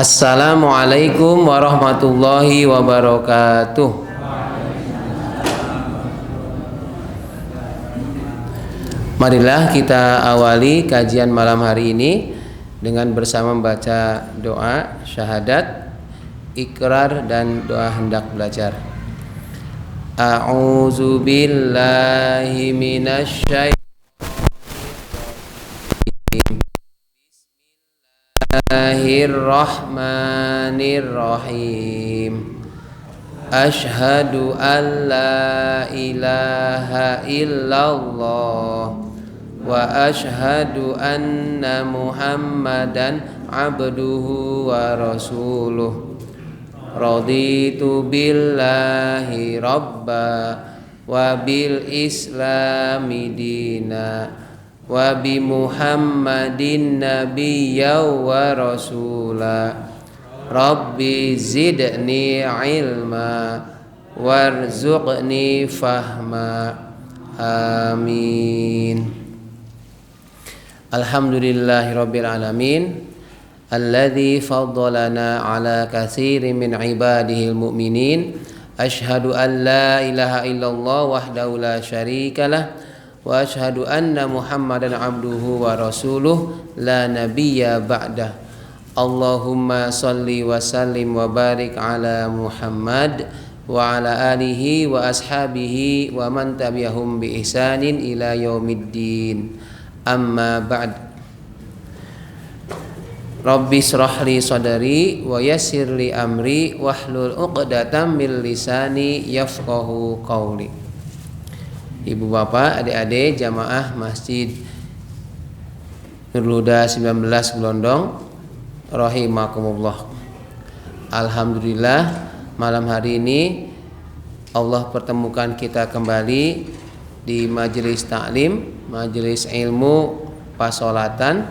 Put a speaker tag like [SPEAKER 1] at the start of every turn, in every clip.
[SPEAKER 1] Assalamualaikum warahmatullahi wabarakatuh. Marilah kita awali kajian malam hari ini dengan bersama membaca doa syahadat, ikrar dan doa hendak belajar. A'udzu billahi minasy Bismillahirrahmanirrahim. Asyhadu an la ilaha illallah wa asyhadu anna Muhammadan abduhu wa rasuluh. Raditu billahi rabba wa bil islami dina wa bi Muhammadin nabiyya wa rasula. Rabbi zidni ilma warzuqni fahma. Amin. Alhamdulillahirabbil alamin alladzi faddalana ala katsirin min ibadihil mu'minin. Asyhadu an la ilaha illallah wahdahu la syarikalah wa asyhadu anna Muhammadan abduhu wa rasuluh la nabiyya ba'dah. Allahumma salli wa sallim wa barik ala Muhammad wa ala alihi wa ashabihi wa man tabi'ahum bi ihsanin ila yaumiddin. Amma ba'd. Rabbi shrah li sadri wa yassir li amri wahlul 'uqdatam min lisani yafqahu qawli. Ibu bapak, adik-adik jamaah Masjid Nurul Huda 19 Glondong rahimakumullah. Alhamdulillah, malam hari ini Allah pertemukan kita kembali di majelis taklim, majelis ilmu pasolatan,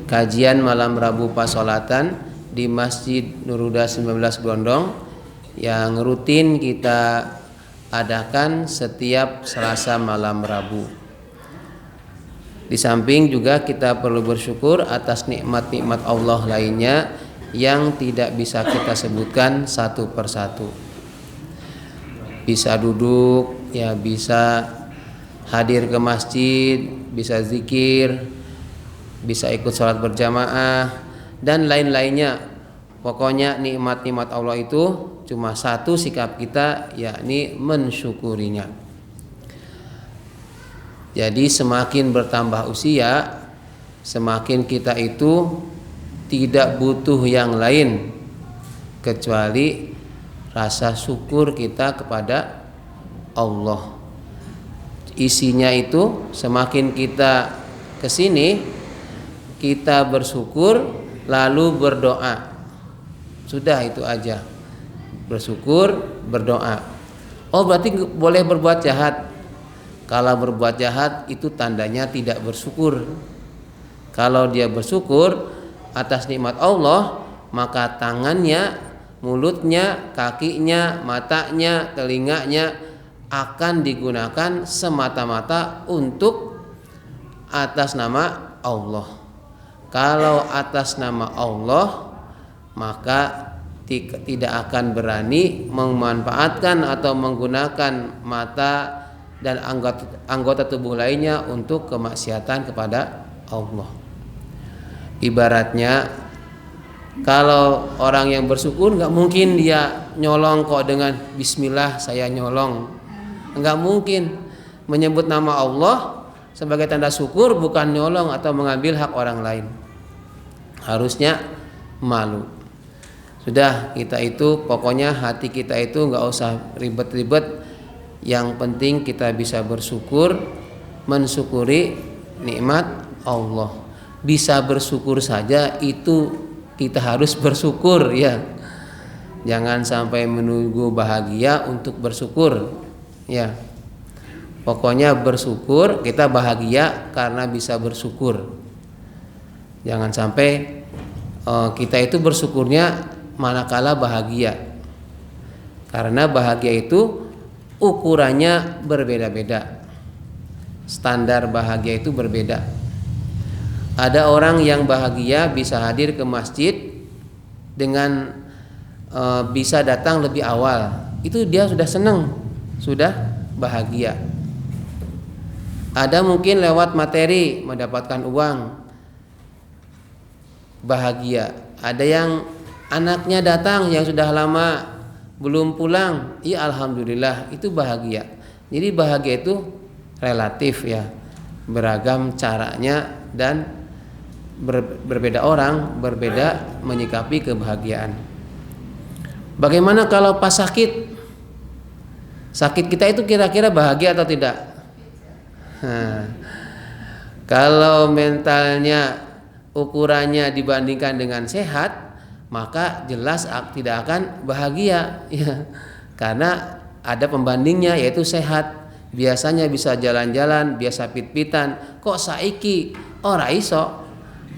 [SPEAKER 1] kajian malam Rabu pasolatan di Masjid Nurul Huda 19 Glondong yang rutin kita adakan setiap Selasa malam Rabu. Di samping juga kita perlu bersyukur atas nikmat-nikmat Allah lainnya yang tidak bisa kita sebutkan satu persatu. Bisa duduk, ya bisa hadir ke masjid, bisa zikir, bisa ikut sholat berjamaah dan lain-lainnya. Pokoknya nikmat-nikmat Allah itu cuma satu sikap kita, yakni mensyukurinya. Jadi semakin bertambah usia, semakin kita itu tidak butuh yang lain kecuali rasa syukur kita kepada Allah. Isinya itu semakin kita kesini, kita bersyukur lalu berdoa. Sudah itu aja. Bersyukur, berdoa. Oh, berarti boleh berbuat jahat. Kalau berbuat jahat itu tandanya tidak bersyukur. Kalau dia bersyukur atas nikmat Allah, maka tangannya, mulutnya, kakinya, matanya, telinganya akan digunakan semata-mata untuk atas nama Allah. Kalau atas nama Allah, maka tidak akan berani memanfaatkan atau menggunakan mata dan anggota tubuh lainnya untuk kemaksiatan kepada Allah. Ibaratnya kalau orang yang bersyukur nggak mungkin dia nyolong kok dengan bismillah saya nyolong. Nggak mungkin. Menyebut nama Allah sebagai tanda syukur bukan nyolong atau mengambil hak orang lain. Harusnya malu. Sudah, kita itu pokoknya hati kita itu nggak usah ribet-ribet. Yang penting kita bisa bersyukur, mensyukuri nikmat Allah. Bisa bersyukur saja itu kita harus bersyukur ya. Jangan sampai menunggu bahagia untuk bersyukur ya. Pokoknya bersyukur, kita bahagia karena bisa bersyukur. Jangan sampai kita itu bersyukurnya manakala bahagia. Karena bahagia itu ukurannya berbeda-beda. Standar bahagia itu berbeda. Ada orang yang bahagia bisa hadir ke masjid dengan bisa datang lebih awal. Itu dia sudah senang, sudah bahagia. Ada mungkin lewat materi mendapatkan uang, bahagia. Ada yang anaknya datang yang sudah lama belum pulang, iya alhamdulillah, itu bahagia. Jadi bahagia itu relatif ya, beragam caranya dan berbeda orang berbeda menyikapi kebahagiaan. Bagaimana kalau pas sakit? Sakit kita itu kira-kira bahagia atau tidak? Kalau mentalnya ukurannya dibandingkan dengan sehat, maka jelas tidak akan bahagia ya. Karena ada pembandingnya yaitu sehat. Biasanya bisa jalan-jalan, biasa pit-pitan, kok saiki ora iso,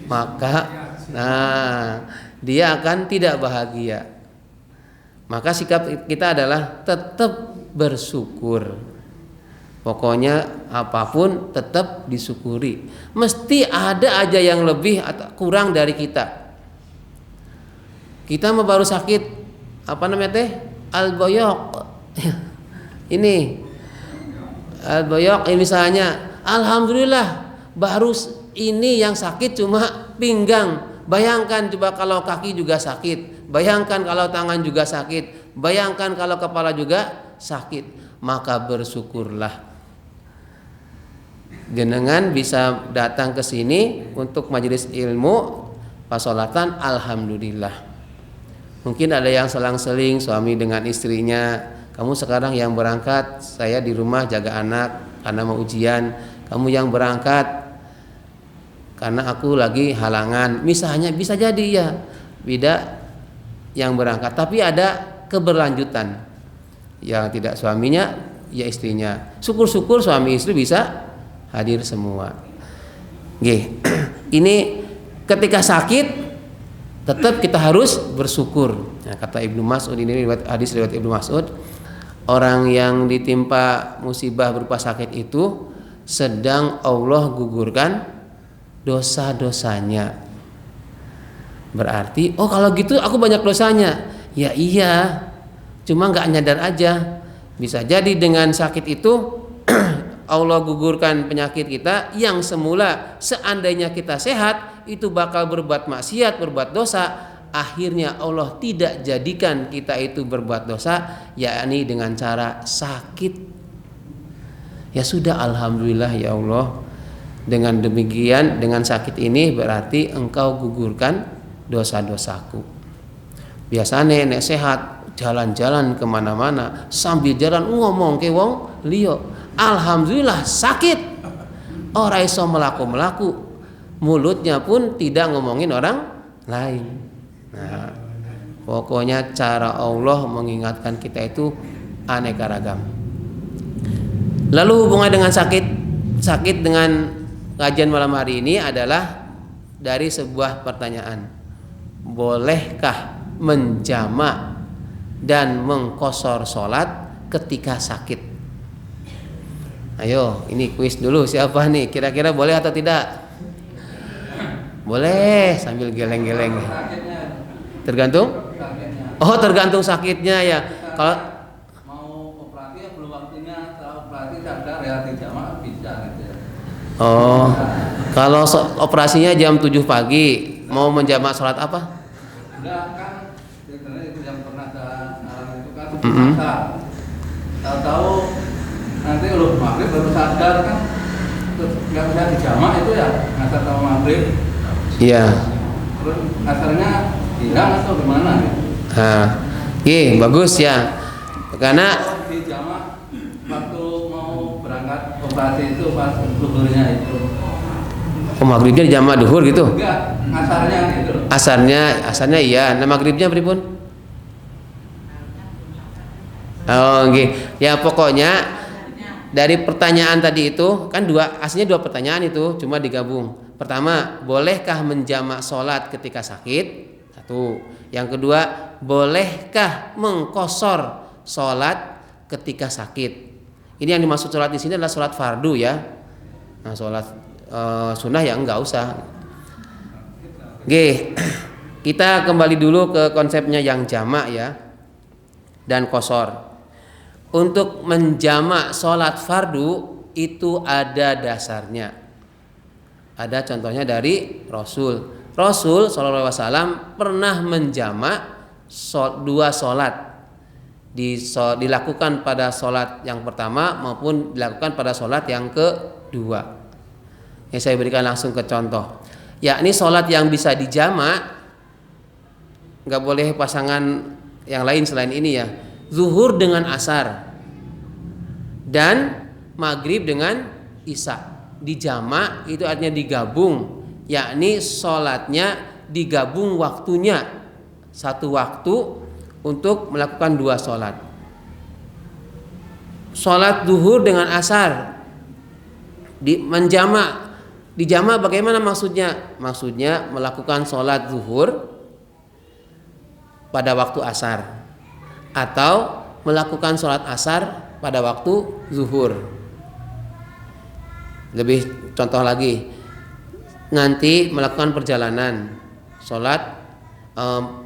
[SPEAKER 1] maka dia akan tidak bahagia. Maka sikap kita adalah tetap bersyukur. Pokoknya apapun tetap disyukuri. Mesti ada aja yang lebih atau kurang dari kita. Kita baru sakit apa namanya teh? Al-boyok. Ini al-boyok misalnya, alhamdulillah baru ini yang sakit cuma pinggang. Bayangkan coba kalau kaki juga sakit, bayangkan kalau tangan juga sakit, bayangkan kalau kepala juga sakit. Maka bersyukurlah. Jenengan bisa datang ke sini untuk majelis ilmu, pasolatan, alhamdulillah. Mungkin ada yang selang-seling suami dengan istrinya, kamu sekarang yang berangkat, saya di rumah jaga anak karena mau ujian, kamu yang berangkat karena aku lagi halangan. Misalnya bisa jadi ya, beda yang berangkat, tapi ada keberlanjutan. Yang tidak suaminya, ya istrinya. Syukur-syukur suami istri bisa hadir semua. Ini ketika sakit tetap kita harus bersyukur. Nah, kata Ibnu Mas'ud, ini hadis riwayat Ibnu Mas'ud, orang yang ditimpa musibah berupa sakit itu sedang Allah gugurkan dosa-dosanya. Berarti, oh kalau gitu aku banyak dosanya. Ya iya, cuma nggak nyadar aja. Bisa jadi dengan sakit itu Allah gugurkan penyakit kita yang semula seandainya kita sehat itu bakal berbuat maksiat, berbuat dosa. Akhirnya Allah tidak jadikan kita itu berbuat dosa, yakni dengan cara sakit. Ya sudah, alhamdulillah ya Allah. Dengan demikian, dengan sakit ini berarti engkau gugurkan dosa-dosaku. Biasanya nek sehat jalan-jalan kemana-mana, sambil jalan ngomong ke wong liyo, alhamdulillah sakit, ora iso melaku-melaku, mulutnya pun tidak ngomongin orang lain. Nah, pokoknya cara Allah mengingatkan kita itu aneka ragam. Lalu hubungan dengan sakit dengan kajian malam hari ini adalah dari sebuah pertanyaan. Bolehkah menjamak dan mengqashar sholat ketika sakit? Ayo, ini kuis dulu, siapa nih kira-kira boleh atau tidak? Boleh, sambil geleng-geleng. Tergantung? Oh, tergantung sakitnya ya. Kalau
[SPEAKER 2] mau operasi ya belum waktunya, setelah operasi sadar ya tidak mah bisa gitu.
[SPEAKER 1] Oh, kalau operasinya jam 7 pagi, mau menjamak sholat apa?
[SPEAKER 2] Enggak kan, sebenarnya itu yang pernah saya alami itu kan puasa. Tahu-tahu nanti udah maghrib baru sadar kan, terus nggak bisa dijamak itu ya, ngasar sama maghrib.
[SPEAKER 1] Iya.
[SPEAKER 2] Terus asarnya hilang atau gimana?
[SPEAKER 1] Bagus ya. Karena
[SPEAKER 2] di jamak waktu mau berangkat operasi itu pas zuhurnya itu.
[SPEAKER 1] maghribnya di jamaah duhur gitu.
[SPEAKER 2] Enggak, asarnya gitu.
[SPEAKER 1] Asarnya iya. Nah maghribnya pripun? Oh, nggih. Ya pokoknya dari pertanyaan tadi itu kan aslinya dua pertanyaan itu cuma digabung. Pertama, bolehkah menjamak sholat ketika sakit? Satu. Yang kedua, bolehkah mengqashar sholat ketika sakit? Ini yang dimaksud sholat di sini adalah sholat fardu ya. Nah, sholat sunnah ya enggak usah. Oke, kita kembali dulu ke konsepnya yang jamak ya dan qashar. Untuk menjamak sholat fardu itu ada dasarnya. Ada contohnya dari Rasul. Rasul Shallallahu Alaihi Wasallam pernah menjamak dua sholat. Dilakukan pada sholat yang pertama maupun dilakukan pada sholat yang kedua. Yang saya berikan langsung ke contoh, yakni sholat yang bisa dijamak, nggak boleh pasangan yang lain selain ini ya. Zuhur dengan asar dan maghrib dengan isya. Dijamak itu artinya digabung, yakni sholatnya digabung waktunya, satu waktu untuk melakukan dua sholat. Sholat zuhur dengan asar dijamak bagaimana maksudnya? Maksudnya melakukan sholat zuhur pada waktu asar atau melakukan sholat asar pada waktu zuhur. Lebih contoh lagi, nanti melakukan perjalanan sholat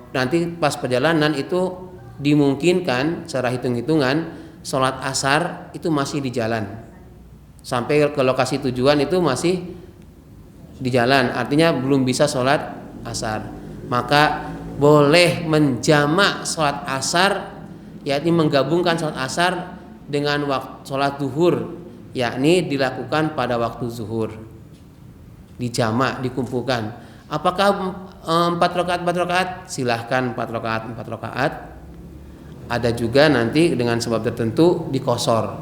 [SPEAKER 1] nanti pas perjalanan itu dimungkinkan secara hitung-hitungan sholat asar itu masih di jalan sampai ke lokasi tujuan itu masih di jalan, artinya belum bisa sholat asar, maka boleh menjamak sholat asar, yakni menggabungkan sholat asar dengan waktu sholat zuhur, yakni dilakukan pada waktu zuhur, dijamak, dikumpulkan. Apakah 4 rakaat? Silahkan 4 rakaat. Ada juga nanti dengan sebab tertentu dikosor,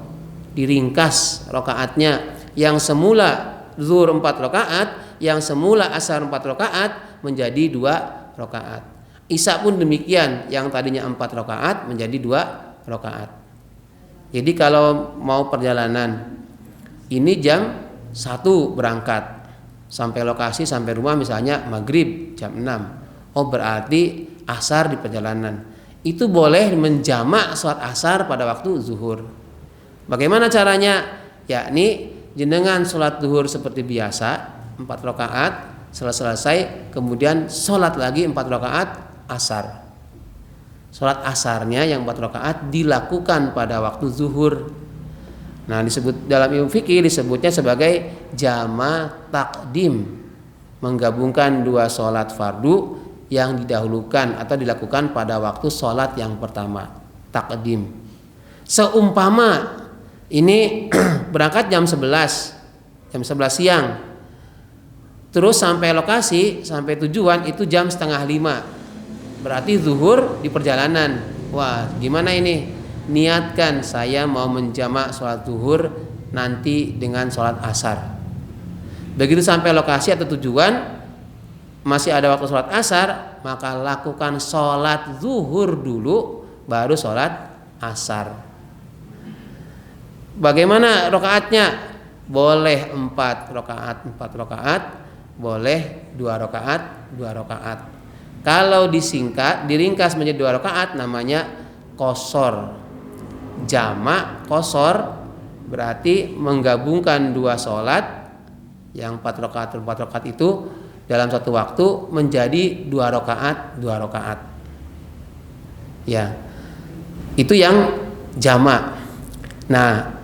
[SPEAKER 1] diringkas rakaatnya, yang semula zuhur 4 rakaat, yang semula asar 4 rakaat menjadi 2 rakaat. Isya pun demikian, yang tadinya 4 rakaat menjadi 2 rakaat. Jadi kalau mau perjalanan ini jam 1 berangkat, sampai lokasi, sampai rumah misalnya maghrib jam 6. Oh berarti asar di perjalanan. Itu boleh menjamak sholat asar pada waktu zuhur. Bagaimana caranya? Yakni jenengan sholat zuhur seperti biasa 4 rakaat, selesai kemudian sholat lagi 4 rakaat asar. Sholat asarnya yang 4 rakaat dilakukan pada waktu zuhur. Nah, disebut dalam ilmu fikih disebutnya sebagai jama' takdim, menggabungkan 2 sholat fardu yang didahulukan atau dilakukan pada waktu sholat yang pertama, takdim. Seumpama ini berangkat jam 11 siang, terus sampai lokasi, sampai tujuan itu jam 4:30, berarti zuhur di perjalanan. Wah, gimana ini? Niatkan saya mau menjamak sholat zuhur nanti dengan sholat asar. Begitu sampai lokasi atau tujuan masih ada waktu sholat asar, maka lakukan sholat zuhur dulu baru sholat asar. Bagaimana rakaatnya? Boleh 4 rakaat, boleh 2 rakaat. Kalau diringkas menjadi 2 rakaat namanya qashar. Jamak qashar berarti menggabungkan 2 sholat yang 4 rakaat itu dalam satu waktu menjadi 2 rakaat. Ya, itu yang jamak. Nah,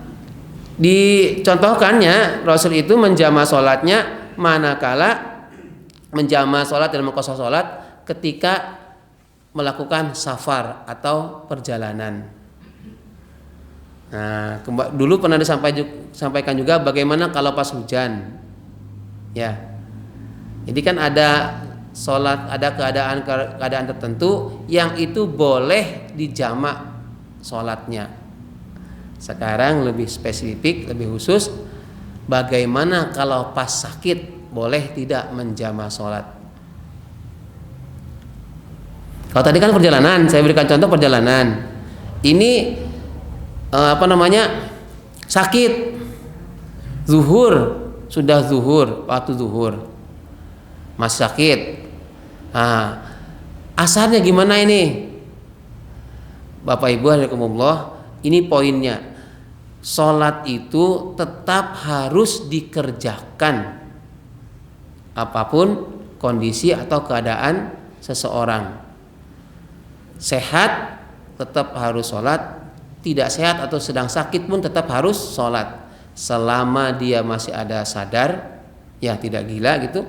[SPEAKER 1] dicontohkannya Rasul itu menjamak sholatnya manakala menjamak sholat dan mengqashar sholat ketika melakukan safar atau perjalanan. Nah, dulu pernah disampaikan juga bagaimana kalau pas hujan, ya. Jadi kan ada sholat, ada keadaan tertentu yang itu boleh dijamak sholatnya. Sekarang lebih spesifik, lebih khusus, bagaimana kalau pas sakit boleh tidak menjamak sholat? Kalau tadi kan perjalanan, saya berikan contoh perjalanan. Ini sakit, sudah zuhur, waktu zuhur masih sakit. Nah, asarnya gimana ini? Bapak Ibu rahimakumullah, ini poinnya. Sholat itu tetap harus dikerjakan apapun kondisi atau keadaan seseorang. Sehat tetap harus sholat, tidak sehat atau sedang sakit pun tetap harus sholat. Selama dia masih ada sadar, ya tidak gila gitu,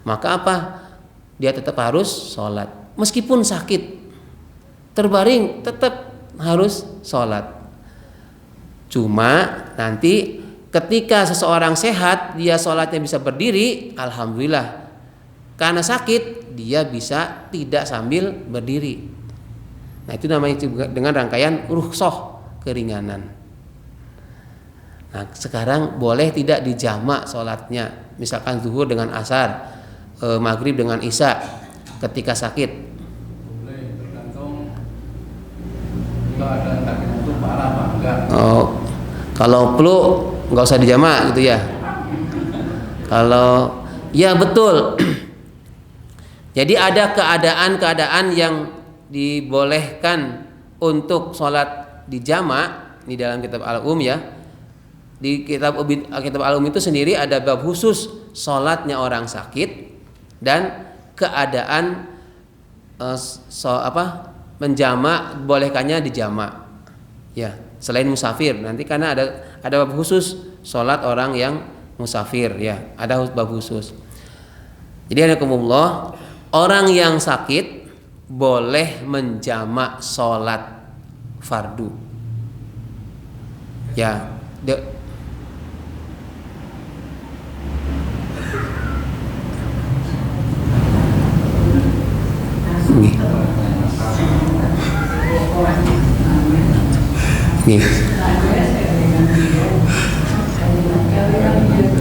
[SPEAKER 1] maka apa? Dia tetap harus sholat. Meskipun sakit, terbaring, tetap harus sholat. Cuma nanti ketika seseorang sehat, dia sholatnya bisa berdiri, alhamdulillah. Karena sakit, dia bisa tidak sambil berdiri. Nah itu namanya dengan rangkaian rukhsah, keringanan. Nah sekarang boleh tidak dijamak sholatnya, misalkan zuhur dengan asar, maghrib dengan isya ketika sakit.
[SPEAKER 2] Boleh, tergantung keadaan sakit itu parah apa enggak.
[SPEAKER 1] Oh, kalau flu nggak usah dijamak gitu ya. Kalau ya betul. Jadi ada keadaan-keadaan yang dibolehkan untuk sholat di jamak di dalam kitab Al-Um ya. Di kitab Al-Um itu sendiri ada bab khusus sholatnya orang sakit dan keadaan menjamak, bolehkannya dijamak. Ya, selain musafir nanti karena ada bab khusus sholat orang yang musafir ya, ada bab khusus. Jadi anakumullah, orang yang sakit boleh menjamak sholat fardu. Ya, nih.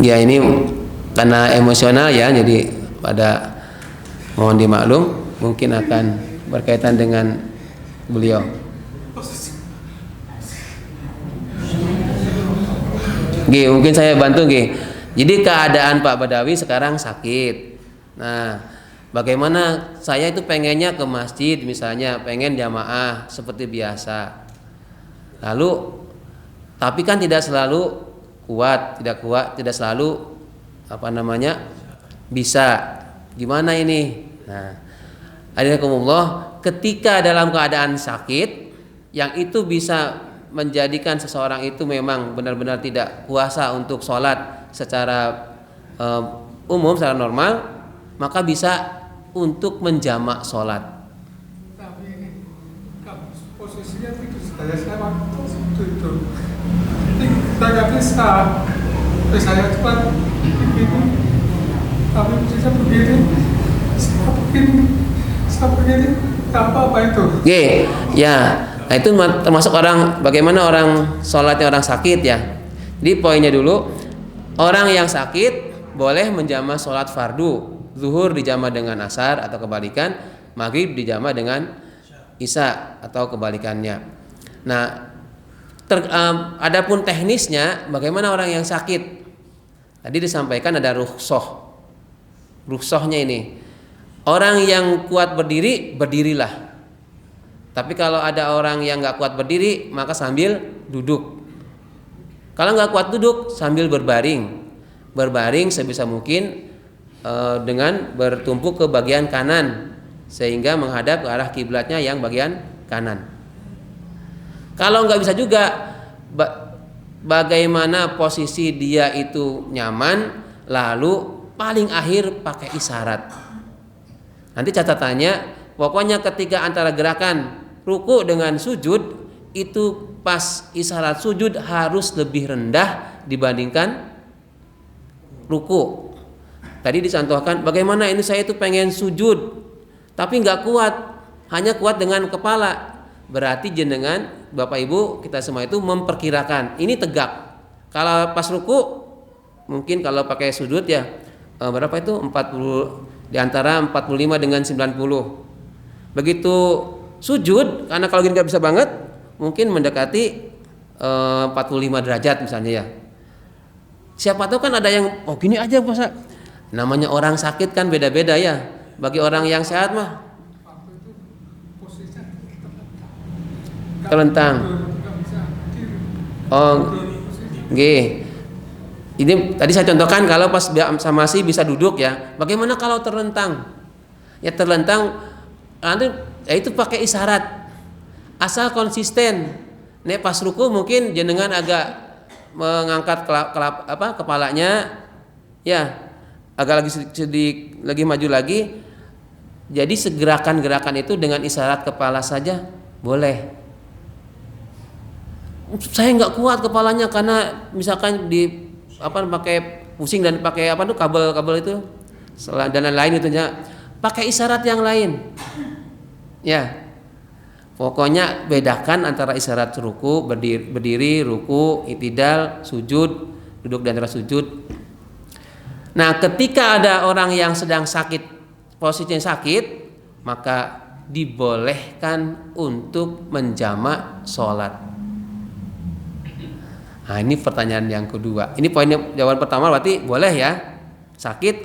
[SPEAKER 1] Ya ini karena emosional ya, jadi pada mohon dimaklum, mungkin akan berkaitan dengan beliau. Mungkin saya bantu Jadi keadaan Pak Badawi sekarang sakit. Nah, bagaimana saya itu pengennya ke masjid misalnya, pengen jamaah seperti biasa. Lalu tapi kan tidak selalu kuat, tidak selalu bisa. Gimana ini? Nah, Alhamdulillah, ketika dalam keadaan sakit yang itu bisa menjadikan seseorang itu memang benar-benar tidak kuasa untuk sholat secara umum, secara normal, maka bisa untuk menjamak sholat.
[SPEAKER 3] Tapi ini posisinya itu saya waktu itu kita nggak bisa, saya cuma begini, tapi bisa begini, saya begini, apa itu?
[SPEAKER 1] Ya, nah itu termasuk bagaimana orang sholatnya orang sakit ya. Jadi poinnya dulu, orang yang sakit boleh menjamak sholat fardu, zuhur dijamak dengan asar atau kebalikan, maghrib dijamak dengan isya atau kebalikannya. Nah, adapun teknisnya bagaimana orang yang sakit? Tadi disampaikan ada rukhsah. Rukhsahnya ini, orang yang kuat berdiri, berdirilah. Tapi kalau ada orang yang nggak kuat berdiri, maka sambil duduk. Kalau nggak kuat duduk, sambil berbaring. Berbaring sebisa mungkin dengan bertumpuk ke bagian kanan, sehingga menghadap ke arah kiblatnya yang bagian kanan. Kalau nggak bisa juga, bagaimana posisi dia itu nyaman, lalu paling akhir pakai isyarat. Nanti catatannya, pokoknya ketika antara gerakan ruku dengan sujud itu pas isyarat sujud harus lebih rendah dibandingkan ruku. Tadi dicontohkan bagaimana ini saya itu pengen sujud tapi nggak kuat, hanya kuat dengan kepala. Berarti jenengan Bapak Ibu kita semua itu memperkirakan ini tegak. Kalau pas ruku mungkin kalau pakai sujud ya berapa itu 40, di antara 45 dengan 90. Begitu sujud, karena kalau gini nggak bisa banget, mungkin mendekati 45 derajat misalnya ya. Siapa tahu kan ada yang gini aja puasa. Namanya orang sakit kan beda-beda ya. Bagi orang yang sehat mah terlentang. Ini tadi saya contohkan kalau pas masih bisa duduk ya. Bagaimana kalau terlentang? Ya terlentang nanti ya itu pakai isyarat. Asal konsisten. Nek pas ruku mungkin jenengan agak mengangkat kepalanya ya, agak lagi sedikit lagi maju lagi. Jadi segerakan-gerakan itu dengan isyarat kepala saja boleh. Saya nggak kuat kepalanya karena misalkan pakai pusing dan pakai kabel itu dan lain-lain itu ya. Pakai isyarat yang lain. Ya. Pokoknya bedakan antara isyarat ruku, berdiri, ruku, i'tidal, sujud, duduk dan sujud. Nah, ketika ada orang yang sedang sakit, posisinya sakit, maka dibolehkan untuk menjamak sholat. Nah, ini pertanyaan yang kedua. Ini poinnya, jawaban pertama berarti boleh ya.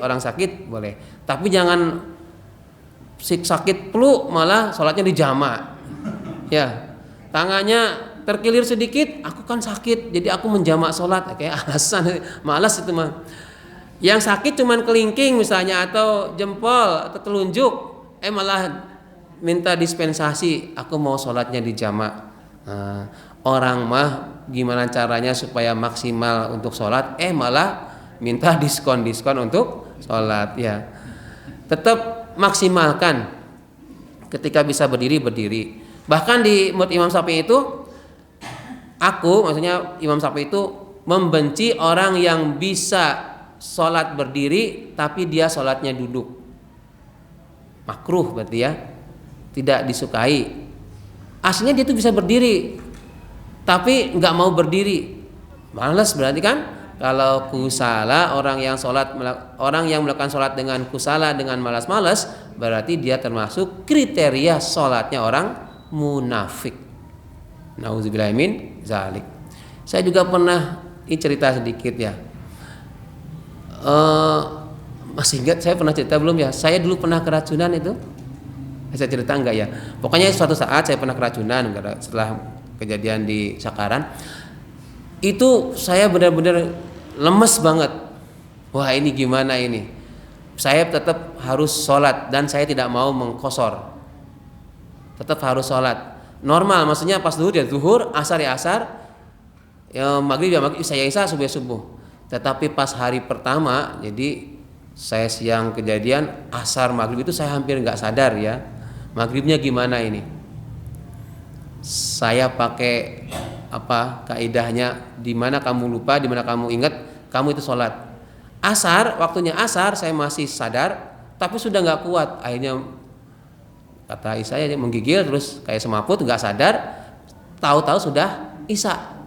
[SPEAKER 1] Orang sakit boleh. Tapi jangan sakit flu malah sholatnya dijamak. Ya, tangannya terkilir sedikit, aku kan sakit, jadi aku menjamak sholat. Kayak alasan, malas itu mah. Yang sakit cuman kelingking misalnya atau jempol atau telunjuk, malah minta dispensasi, aku mau sholatnya dijamak. Nah, orang mah gimana caranya supaya maksimal untuk sholat, malah minta diskon untuk sholat ya. Tetap maksimalkan. Ketika bisa berdiri. Bahkan di menurut Imam Syafi'i itu, maksudnya Imam Syafi'i itu membenci orang yang bisa sholat berdiri tapi dia sholatnya duduk. Makruh berarti ya, tidak disukai. Aslinya dia itu bisa berdiri tapi nggak mau berdiri, malas berarti kan. Kalau kusala, orang yang melakukan sholat dengan kusala, dengan malas-malas, berarti dia termasuk kriteria sholatnya orang munafik. Nauzubillah min zalik. Saya juga pernah, ini cerita sedikit ya. Masih ingat saya pernah cerita belum ya? Saya dulu pernah keracunan itu. Saya cerita enggak ya? Pokoknya suatu saat saya pernah keracunan setelah kejadian di Sakaran. Itu saya benar-benar lemes banget. Wah, ini gimana ini? Saya tetap harus sholat dan saya tidak mau mengkosor. Tetap harus sholat normal, maksudnya pas zuhur ya zuhur, asar ya asar, ya maghrib ya maghrib, isya ya isya, subuh ya subuh. Tetapi pas hari pertama, jadi saya siang kejadian, asar maghrib itu saya hampir nggak sadar ya, maghribnya gimana ini. Saya pakai kaidahnya, di mana kamu lupa, di mana kamu ingat, kamu itu sholat. Asar, waktunya asar saya masih sadar, tapi sudah nggak kuat, akhirnya kata saya menggigil terus kayak semaput, nggak sadar, tahu-tahu sudah isya.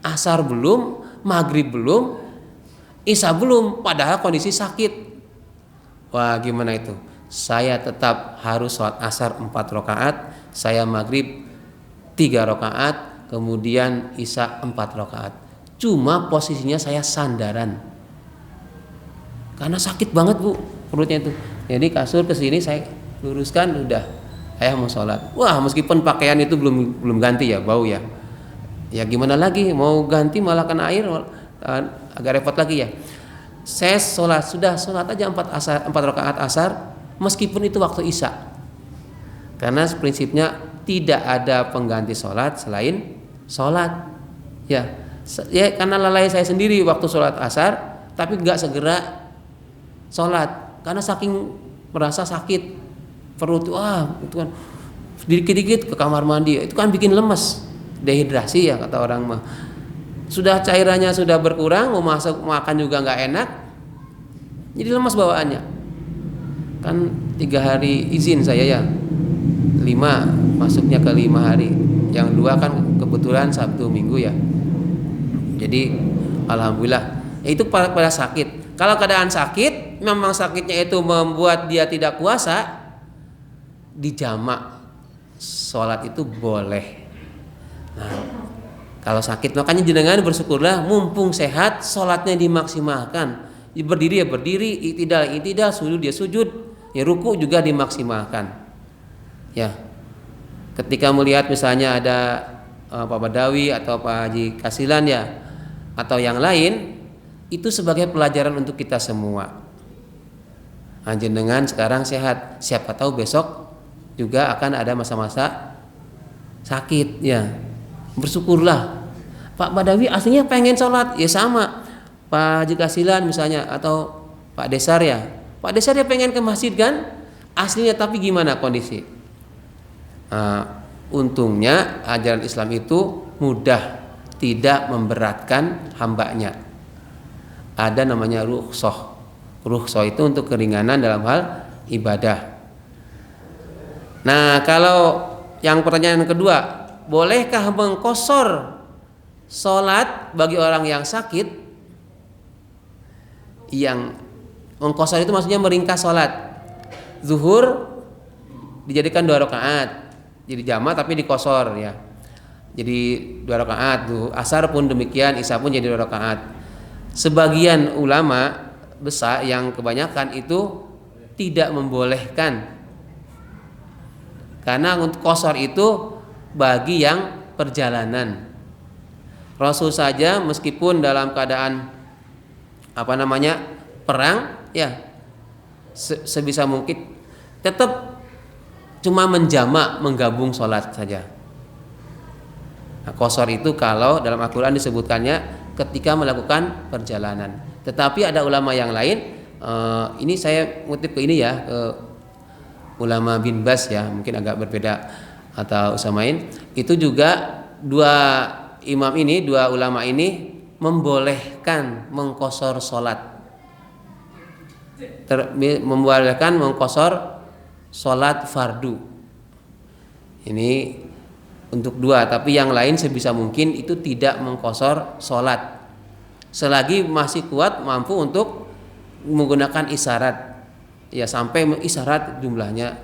[SPEAKER 1] Asar belum, maghrib belum, isya belum, padahal kondisi sakit. Wah, gimana itu? Saya tetap harus sholat asar 4 rakaat, saya maghrib 3 rakaat, kemudian isya 4 rakaat. Cuma posisinya saya sandaran karena sakit banget bu perutnya itu. Jadi kasur ke sini saya luruskan, udah saya mau sholat. Wah, meskipun pakaian itu belum ganti ya, bau ya. Ya gimana lagi, mau ganti malah kena air, agak repot lagi ya. Saya sudah sholat aja 4 rakaat asar, meskipun itu waktu isya. Karena prinsipnya tidak ada pengganti sholat selain sholat. Ya karena lalai saya sendiri waktu sholat asar, tapi nggak segera sholat karena saking merasa sakit perut. Wah, itu kan dikit-dikit ke kamar mandi, itu kan bikin lemes, dehidrasi ya kata orang mah. Sudah cairannya sudah berkurang, mau makan juga nggak enak, jadi lemes bawaannya. Kan 3 hari izin saya ya, 5 masuknya ke 5 hari, yang 2 kan kebetulan Sabtu Minggu ya. Jadi alhamdulillah itu pada sakit. Kalau keadaan sakit, memang sakitnya itu membuat dia tidak puasa, dijamak sholat itu boleh. Nah, kalau sakit makanya jenengan bersyukurlah, mumpung sehat sholatnya dimaksimalkan. Berdiri ya berdiri, i'tidal, sujud ya sujud, ya ruku juga dimaksimalkan. Ya, ketika melihat misalnya ada Pak Badawi atau Pak Haji Kasilan ya, atau yang lain, itu sebagai pelajaran untuk kita semua. Jenengan sekarang sehat, siapa tahu besok juga akan ada masa-masa sakit ya. Bersyukurlah. Pak Badawi aslinya pengen sholat, ya sama. Pak Haji Kasilan misalnya atau Pak Desar ya. Pak Desar ya pengen ke masjid kan? Aslinya, tapi gimana kondisi? Untungnya ajaran Islam itu mudah, tidak memberatkan hambanya. Ada namanya rukhsah. Rukhsah itu untuk keringanan dalam hal ibadah. Nah, kalau yang pertanyaan kedua, bolehkah mengqashar sholat bagi orang yang sakit? Yang mengqashar itu maksudnya meringkas sholat. Zuhur dijadikan 2 rakaat, jadi jamak tapi diqashar ya. Jadi 2 rakaat. Asar pun demikian, isya pun jadi 2 rakaat. Sebagian ulama besar yang kebanyakan itu tidak membolehkan, karena untuk qashar itu bagi yang perjalanan. Rasul saja meskipun dalam keadaan perang ya, sebisa mungkin tetap cuma menjamak, menggabung sholat saja. Nah, qashar itu kalau dalam Al-Quran disebutkannya ketika melakukan perjalanan. Tetapi ada ulama yang lain, ini saya ngutip ke ini ya, ulama bin Bas ya, mungkin agak berbeda atau Usamain. Itu juga dua ulama ini membolehkan mengqashar sholat, membolehkan mengqashar sholat fardu. Ini untuk 2, tapi yang lain sebisa mungkin itu tidak mengqashar sholat selagi masih kuat mampu untuk menggunakan isyarat ya, sampai isyarat jumlahnya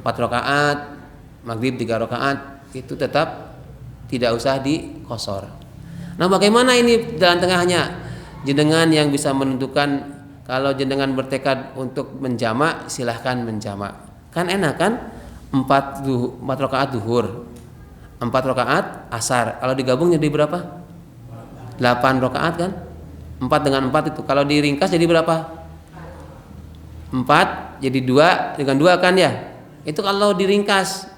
[SPEAKER 1] 4 rakaat, maghrib 3 rakaat, itu tetap tidak usah diqashar. Nah, bagaimana ini jalan tengahnya? Jenengan yang bisa menentukan. Kalau jenengan bertekad untuk menjamak, silahkan menjamak, kan enak kan? 4 rakaat zuhur, 4 rakaat asar, kalau digabung jadi berapa? 8 rakaat kan? 4 dengan 4 itu kalau diringkas jadi berapa? 4 jadi 2 dengan 2 kan ya? Itu kalau diringkas.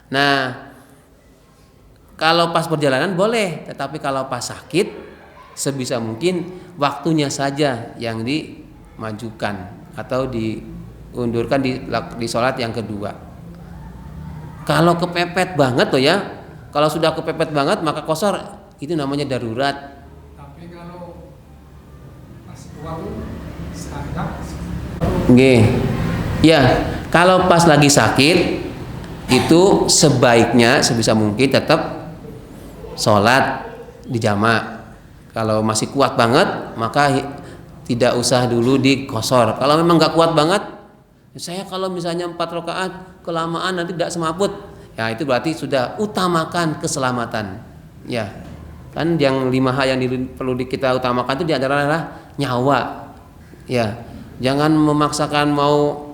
[SPEAKER 1] Nah, kalau pas perjalanan boleh, tetapi kalau pas sakit sebisa mungkin waktunya saja yang dimajukan atau diundurkan di sholat yang kedua. Kalau kepepet banget tuh ya, kalau sudah kepepet banget maka qashar itu namanya darurat. Ya, kalau pas lagi sakit itu sebaiknya sebisa mungkin tetap sholat di jamak. Kalau masih kuat banget maka tidak usah dulu diqashar. Kalau memang nggak kuat banget, saya kalau misalnya 4 rakaat kelamaan nanti tidak semaput, ya itu berarti sudah utamakan keselamatan. Ya, kan yang 5 hal yang perlu kita utamakan itu diantara adalah nyawa. Ya, jangan memaksakan mau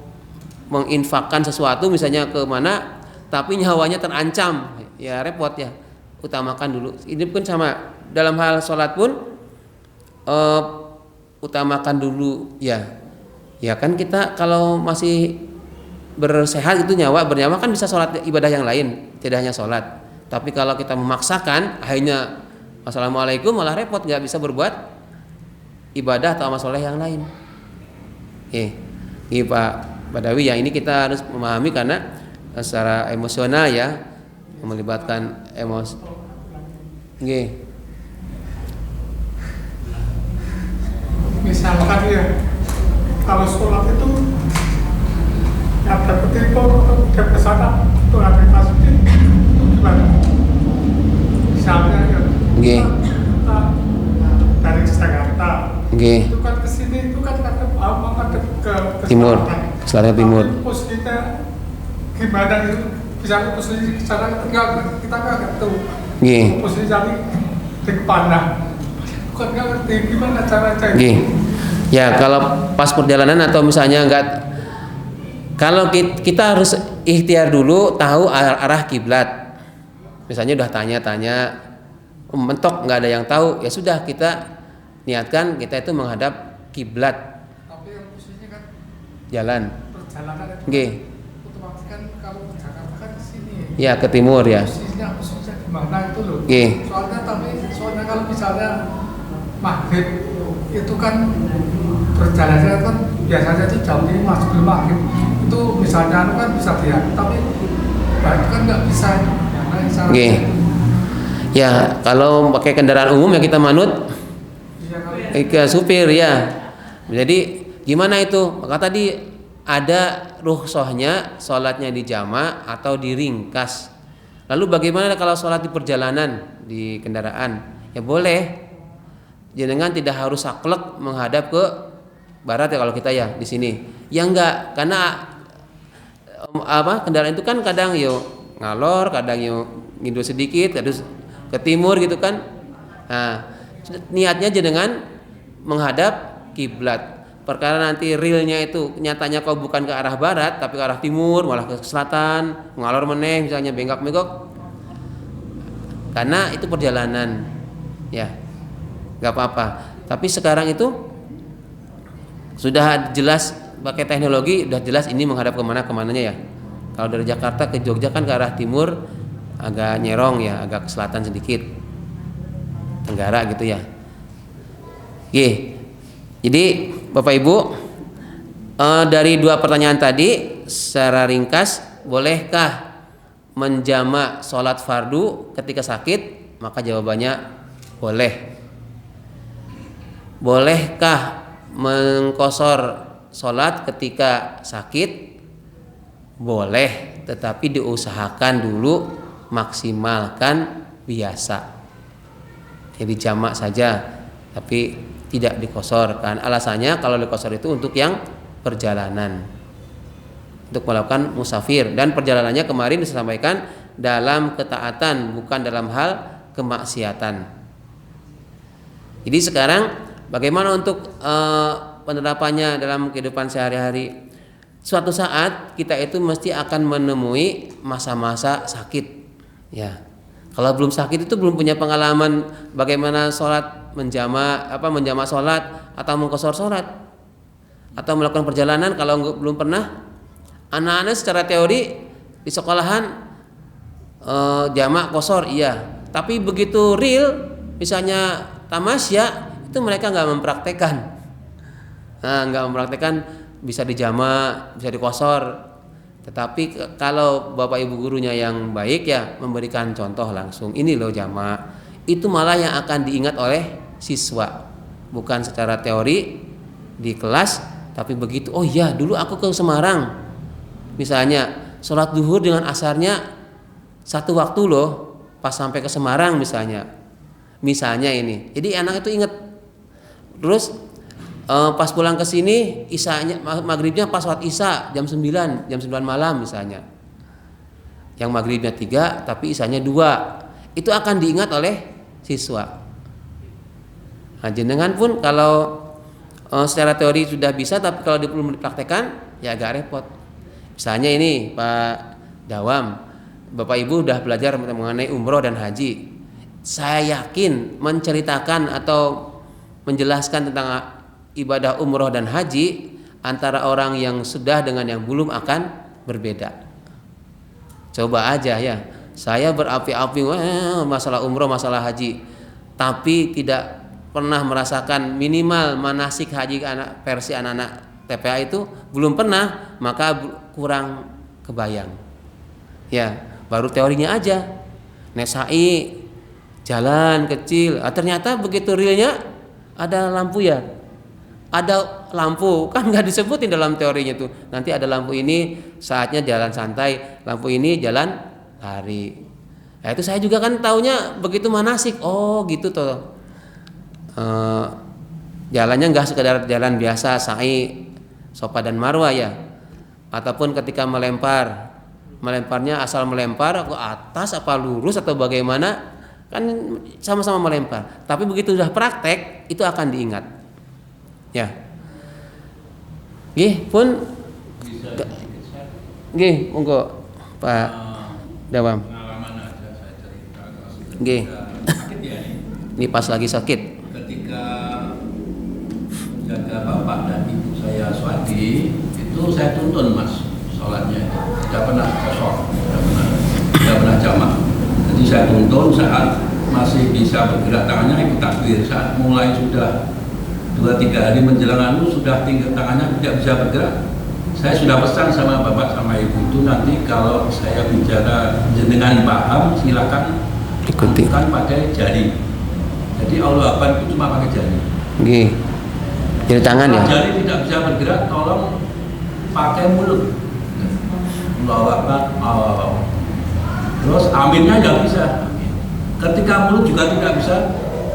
[SPEAKER 1] menginfakkan sesuatu misalnya ke mana tapi nyawanya terancam, ya repot ya. Utamakan dulu. Ini pun sama dalam hal sholat pun utamakan dulu ya. Ya kan kita kalau masih bersehat itu bernyawa kan bisa sholat ibadah yang lain, tidak hanya sholat. Tapi kalau kita memaksakan akhirnya assalamualaikum malah repot, nggak bisa berbuat ibadah atau amal soleh yang lain. Ini Pak Badawi ya, ini kita harus memahami karena secara emosional ya, melibatkan emosi.
[SPEAKER 3] Misalkan ya, kalau sholat itu ada petirko atau ada kesana atau ada masjid itu gimana? Misalnya ya, kita dari Jakarta, itu kan kesini itu kan ada ke
[SPEAKER 1] timur, selatan timur.
[SPEAKER 3] Posisinya gimana itu? Bisa posisi kesana kita nggak tahu. Posisi kami di kepala, bukan nggak ngerti gimana cara-cara.
[SPEAKER 1] Ya kalau pas perjalanan atau misalnya enggak, kalau kita harus ikhtiar dulu tahu arah kiblat. Misalnya udah tanya-tanya mentok nggak ada yang tahu, ya sudah kita niatkan kita itu menghadap kiblat,
[SPEAKER 3] Tapi yang posisinya kan
[SPEAKER 1] jalan.
[SPEAKER 3] perjalanan itu
[SPEAKER 1] Nggih.
[SPEAKER 3] otomatis kan kalau ke Jakarta kan ke sini.
[SPEAKER 1] Ya, ke timur ya.
[SPEAKER 3] Posisinya di mana itu loh.
[SPEAKER 1] Nggih.
[SPEAKER 3] Soalnya kalau misalnya maghrib itu kan perjalanannya kan biasanya itu jam 5 sebelum maghrib itu misalnya kan bisa lihat, tapi itu kan nggak bisa karena syaratnya
[SPEAKER 1] Nggih.
[SPEAKER 3] itu.
[SPEAKER 1] Ya, kalau pakai kendaraan umum ya kita manut
[SPEAKER 3] Iya,
[SPEAKER 1] ke supir ya. Jadi gimana itu? Maka tadi ada rukhsahnya sholatnya di jama' atau diringkas. Lalu bagaimana kalau sholat di perjalanan di kendaraan? Ya boleh. Jenengan tidak harus saklek menghadap ke barat ya kalau kita ya di sini. Ya enggak, karena kendaraan itu kan kadang yo ngalor, kadang yo ngidul sedikit, kadang ke timur gitu kan. Nah, niatnya jenengan menghadap kiblat. Perkara nanti realnya itu nyatanya kau bukan ke arah barat tapi ke arah timur, malah ke selatan, ngalor meneh misalnya bengkak-bengkok. Karena itu perjalanan. Ya. Enggak apa-apa. Tapi sekarang itu sudah jelas pakai teknologi, sudah jelas ini menghadap kemananya ya. Kalau dari Jakarta ke Jogja kan ke arah timur, agak nyerong ya, agak ke selatan sedikit, tenggara gitu ya. Oke, jadi Bapak Ibu, dari dua pertanyaan tadi secara ringkas, bolehkah menjamak sholat fardu ketika sakit? Maka jawabannya boleh. Bolehkah mengqosor sholat ketika sakit? Boleh, tetapi diusahakan dulu maksimalkan biasa. Jadi jamak saja, tapi tidak dikosorkan. Alasannya kalau dikosor itu untuk yang perjalanan, untuk melakukan musafir, dan perjalanannya kemarin disampaikan dalam ketaatan, bukan dalam hal kemaksiatan. Jadi sekarang bagaimana untuk penerapannya dalam kehidupan sehari-hari? Suatu saat kita itu mesti akan menemui masa-masa sakit. Ya, kalau belum sakit itu belum punya pengalaman bagaimana sholat menjamak sholat atau mengqosor sholat atau melakukan perjalanan. Kalau belum pernah, anak-anak secara teori di sekolahan jamak qosor iya, tapi begitu real misalnya tamasya itu mereka nggak mempraktekkan. Nggak mempraktekkan bisa dijamak, bisa dikosor. Tetapi kalau bapak ibu gurunya yang baik ya memberikan contoh langsung, ini loh jamak, itu malah yang akan diingat oleh siswa, bukan secara teori di kelas, tapi begitu, oh iya dulu aku ke Semarang misalnya sholat duhur dengan asarnya satu waktu loh pas sampai ke Semarang misalnya ini, jadi anak itu ingat. Terus pas pulang ke sini isanya maghribnya pas sholat isya jam 9 malam misalnya, yang maghribnya 3 tapi isanya 2, itu akan diingat oleh siswa. Nah, jenengan pun kalau secara teori sudah bisa, tapi kalau belum dipraktekkan ya agak repot. Misalnya ini Pak Dawam, Bapak Ibu udah belajar mengenai umroh dan haji. Saya yakin menceritakan atau menjelaskan tentang ibadah umroh dan haji antara orang yang sudah dengan yang belum akan berbeda. Coba aja ya, saya berapi-api masalah umroh, masalah haji, tapi tidak pernah merasakan minimal manasik haji versi anak-anak TPA itu belum pernah, maka kurang kebayang. Ya, baru teorinya aja. Nesai jalan kecil, ternyata begitu realnya ada lampu ya. Ada lampu, kan nggak disebutin dalam teorinya tuh. Nanti ada lampu ini saatnya jalan santai, lampu ini jalan lari. Nah, itu saya juga kan taunya begitu manasik. Oh gitu toh. Jalannya nggak sekedar jalan biasa sa'i Safa dan Marwah ya. Ataupun ketika melemparnya asal melempar ke atas apa lurus atau bagaimana, kan sama-sama melempar. Tapi begitu sudah praktek itu akan diingat. Ya, gih pun, gih monggo Pak Dawam.
[SPEAKER 2] Pengalaman aja saya cerita.
[SPEAKER 1] Gih,
[SPEAKER 2] Sakit ya
[SPEAKER 1] ini pas lagi sakit.
[SPEAKER 2] ketika ketika bapak dan ibu saya Swadi itu saya tuntun mas sholatnya, tidak pernah kosong, tidak pernah jamak. Jadi saya tuntun saat masih bisa bergerak tangannya ikut takbir, saat mulai sudah 2-3 hari menjelang sudah tinggal tangannya tidak bisa bergerak. Saya sudah pesan sama bapak sama ibu itu nanti kalau saya bicara jenengan paham silakan
[SPEAKER 1] ikuti
[SPEAKER 2] kan pakai jari. Jadi Allah Akbar itu cuma pakai jari.
[SPEAKER 1] Oke. Jari tangan ya.
[SPEAKER 2] Jari tidak bisa bergerak, tolong pakai mulut. Allah Akbar. Terus aminnya nggak bisa. Ketika mulut juga tidak bisa.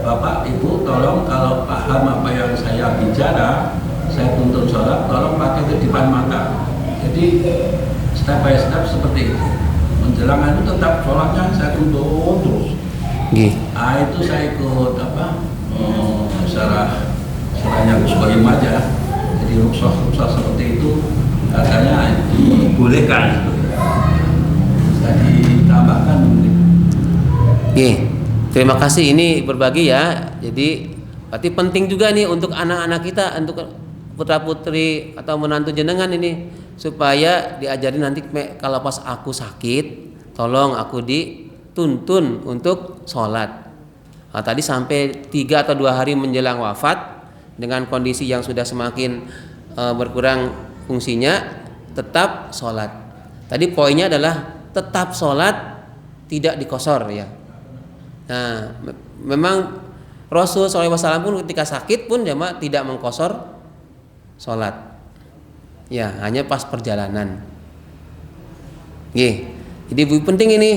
[SPEAKER 2] Bapak Ibu tolong kalau paham apa yang saya bicara, saya tuntun sholat, tolong pakai kedipan mata. Jadi step by step seperti itu. Menjelang itu tetap sholatnya saya tuntun terus. Nah itu saya ikut syarahnya Gus Baim aja. Jadi rukshoh seperti itu katanya dibolehkan. Bisa ditambahkan mungkin.
[SPEAKER 1] Terima kasih ini berbagi ya. Jadi berarti penting juga nih untuk anak-anak kita, untuk putra putri atau menantu jenengan ini supaya diajarin nanti kalau pas aku sakit, tolong aku dituntun untuk sholat. Nah, tadi sampai 3 atau 2 hari menjelang wafat dengan kondisi yang sudah semakin berkurang fungsinya, tetap sholat. Tadi poinnya adalah tetap sholat, tidak dikosor ya. Nah, memang Rasul SAW pun ketika sakit pun jamaah tidak mengkosor sholat. Ya, hanya pas perjalanan. Jadi penting ini.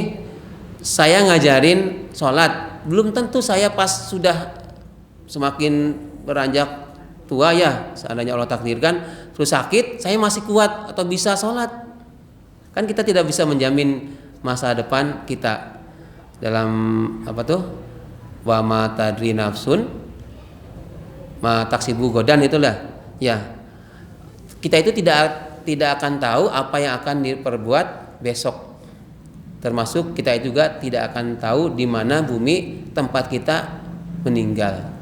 [SPEAKER 1] Saya ngajarin sholat, belum tentu saya pas sudah semakin beranjak tua ya, seandainya Allah takdirkan terus sakit, saya masih kuat atau bisa sholat. Kan kita tidak bisa menjamin masa depan kita. Dalam wa ma tadri nafsun ma taksibu godan itulah ya, kita itu tidak akan tahu apa yang akan diperbuat besok, termasuk kita juga tidak akan tahu di mana bumi tempat kita meninggal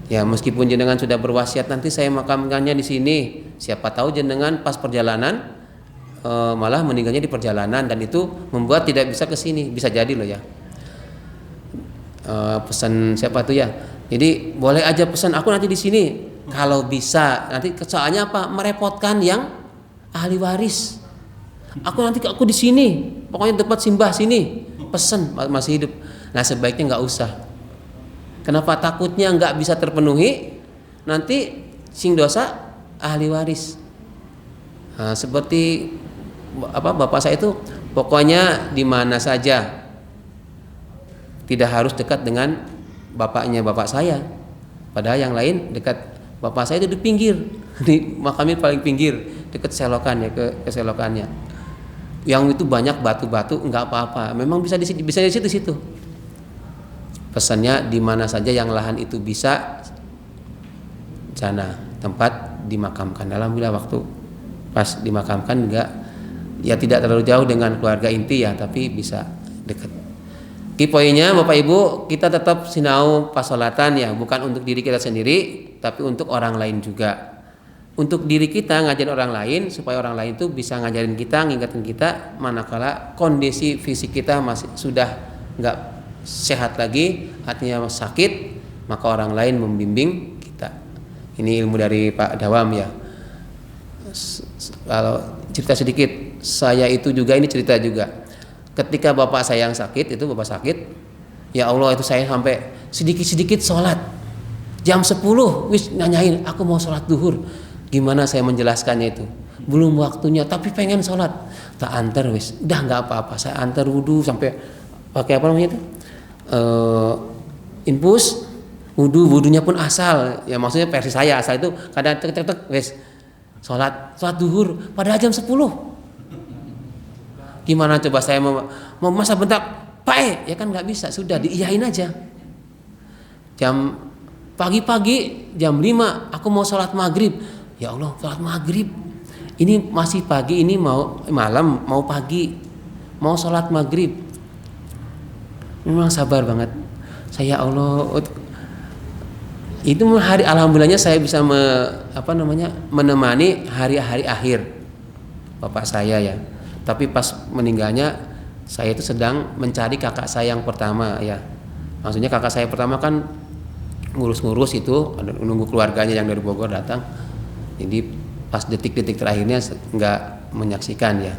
[SPEAKER 1] ya. Meskipun jenengan sudah berwasiat nanti saya makamkannya di sini, siapa tahu jenengan pas perjalanan malah meninggalnya di perjalanan dan itu membuat tidak bisa ke sini, bisa jadi loh ya. Pesan siapa tuh ya? Jadi boleh aja pesan aku nanti di sini kalau bisa. Nanti soalnya apa? Merepotkan yang ahli waris. Aku di sini, pokoknya tempat simbah sini. Pesan masih hidup. Nah sebaiknya nggak usah. Kenapa? Takutnya nggak bisa terpenuhi. Nanti sing dosa ahli waris. Nah, seperti bapak saya itu pokoknya di mana saja, tidak harus dekat dengan bapaknya bapak saya. Padahal yang lain dekat bapak saya itu di pinggir, di makamnya paling pinggir, dekat selokannya ke selokannya. Yang itu banyak batu-batu nggak apa-apa, memang bisa di situ. Pesannya di mana saja yang lahan itu bisa sana tempat dimakamkan. Alhamdulillah waktu pas dimakamkan ya tidak terlalu jauh dengan keluarga inti ya, tapi bisa dekat. Poinnya Bapak Ibu, kita tetap sinau pas sholatan ya, bukan untuk diri kita sendiri, tapi untuk orang lain juga. Untuk diri kita ngajarin orang lain supaya orang lain itu bisa ngajarin kita, ngingetin kita manakala kondisi fisik kita masih sudah nggak sehat lagi, artinya sakit, maka orang lain membimbing kita. Ini ilmu dari Pak Dawam ya. Kalau cerita sedikit, saya itu juga ini cerita juga. Ketika bapak saya yang sakit, itu bapak sakit, ya Allah itu saya sampai sedikit-sedikit sholat. Jam 10 wis nanyain, aku mau sholat duhur. Gimana saya menjelaskannya itu? Belum waktunya, tapi pengen sholat. Tak antar wis, udah nggak apa-apa. Saya antar wudhu sampai pakai apa namanya itu? Infus, wudhunya pun asal. Ya maksudnya versi saya asal itu kadang tek wis. Sholat duhur pada jam 10. Gimana coba saya mau masa bentak Pak ya kan nggak bisa, sudah diiyain aja. Jam pagi-pagi jam 5 aku mau sholat maghrib. Ya Allah sholat maghrib, ini masih pagi, ini mau malam mau pagi, mau sholat maghrib. Memang sabar banget saya. Allah Itu hari alhamdulillahnya saya bisa menemani hari-hari akhir bapak saya ya. Tapi pas meninggalnya saya itu sedang mencari kakak saya yang pertama ya. Maksudnya kakak saya pertama kan ngurus-ngurus itu, nunggu keluarganya yang dari Bogor datang. Jadi pas detik-detik terakhirnya nggak menyaksikan ya.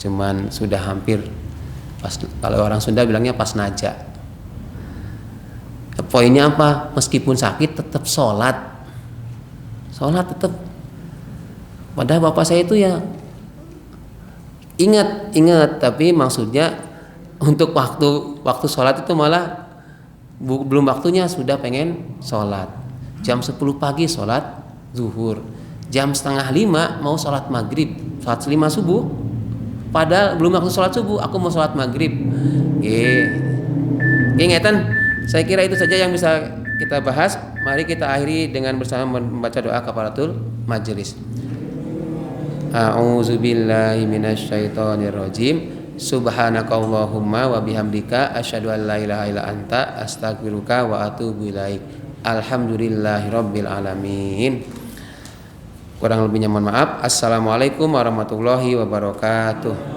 [SPEAKER 1] Cuman sudah hampir pas, kalau orang Sunda bilangnya pas naja. Poinnya apa? Meskipun sakit tetap sholat tetap. Padahal bapak saya itu ya ingat, tapi maksudnya untuk waktu sholat itu malah belum waktunya sudah pengen sholat. Jam 10 pagi sholat zuhur, jam 4:30 mau sholat maghrib, sholat 5 subuh. Padahal belum waktu sholat subuh, aku mau sholat maghrib. Ngeten. Saya kira itu saja yang bisa kita bahas. Mari kita akhiri dengan bersama membaca doa kafaratul majelis. A'udzubillahi minasyaitonirrajim. Subhanakallahumma wa bihamdika asyhadu an la ilaha illa anta astaghfiruka wa atubu ilaik. Alhamdulillahirabbil alamin. Kurang lebihnya mohon maaf. Assalamualaikum warahmatullahi wabarakatuh.